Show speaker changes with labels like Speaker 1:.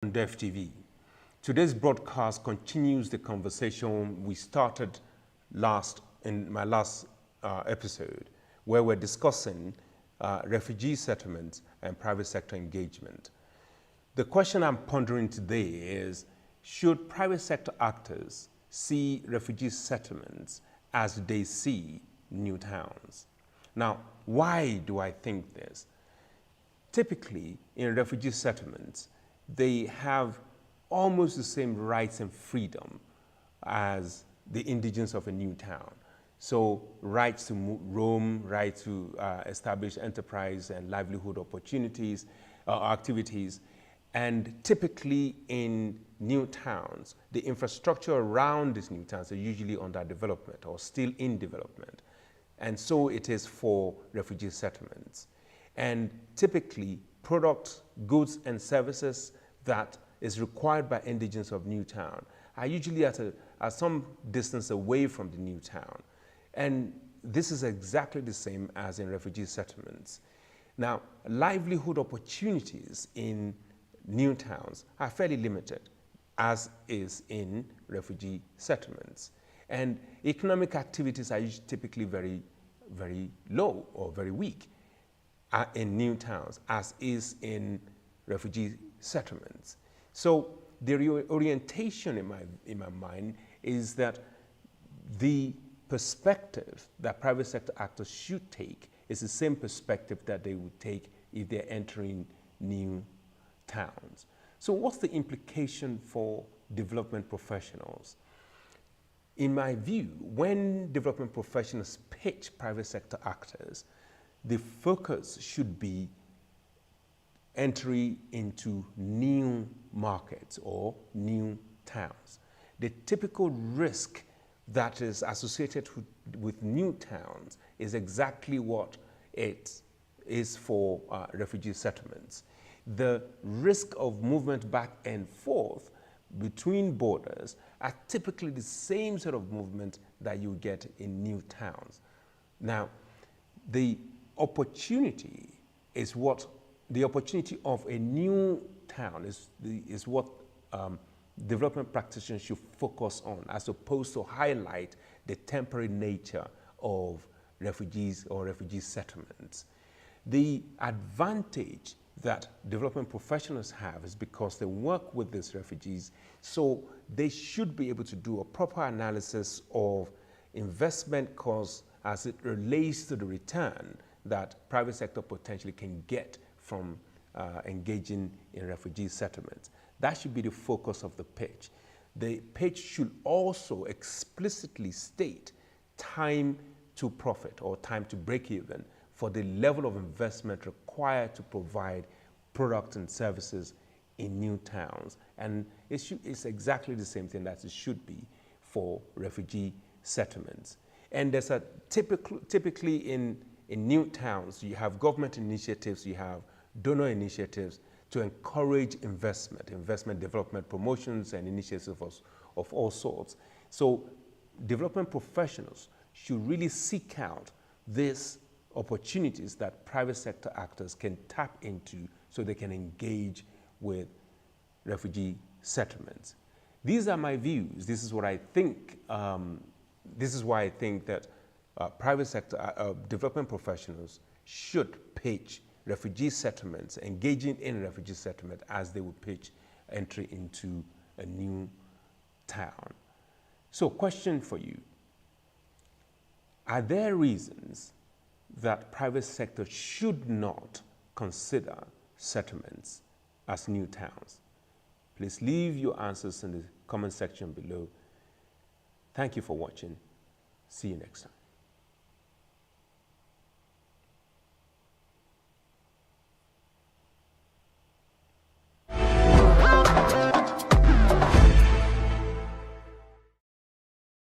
Speaker 1: on DevTV. Today's broadcast continues the conversation we started in my last episode, where we're discussing refugee settlements and private sector engagement. The question I'm pondering today is, should private sector actors see refugee settlements as they see new towns? Now, why do I think this? Typically, in refugee settlements, they have almost the same rights and freedom as the indigents of a new town. So rights to roam, right to establish enterprise and livelihood opportunities, activities. And typically in new towns, the infrastructure around these new towns are usually under development or still in development. And so it is for refugee settlements. And typically products, goods and services that is required by indigents of new town are usually at some distance away from the new town. And this is exactly the same as in refugee settlements. Now, livelihood opportunities in new towns are fairly limited, as is in refugee settlements. And economic activities are typically very, very low or very weak in new towns, as is in refugee settlements. So the reorientation in my mind is that the perspective that private sector actors should take is the same perspective that they would take if they're entering new towns. So what's the implication for development professionals? In my view, when development professionals pitch private sector actors, the focus should be entry into new markets or new towns. The typical risk that is associated with new towns is exactly what it is for refugee settlements. The risk of movement back and forth between borders are typically the same sort of movement that you get in new towns. Now, the opportunity of a new town is what development practitioners should focus on, as opposed to highlight the temporary nature of refugees or refugee settlements. The advantage that development professionals have is because they work with these refugees, so they should be able to do a proper analysis of investment costs as it relates to the return that private sector potentially can get from engaging in refugee settlements. That should be the focus of the pitch. The pitch should also explicitly state time to profit or time to break even for the level of investment required to provide products and services in new towns. And it's exactly the same thing that it should be for refugee settlements. And there's a typically in new towns, you have government initiatives, you have donor initiatives to encourage investment development promotions and initiatives of all sorts. So development professionals should really seek out these opportunities that private sector actors can tap into so they can engage with refugee settlements. These are my views. This is what I think. This is why I think that private sector development professionals should pitch refugee settlements, engaging in refugee settlement as they would pitch entry into a new town. So, question for you. Are there reasons that private sector should not consider settlements as new towns? Please leave your answers in the comment section below. Thank you for watching. See you next time.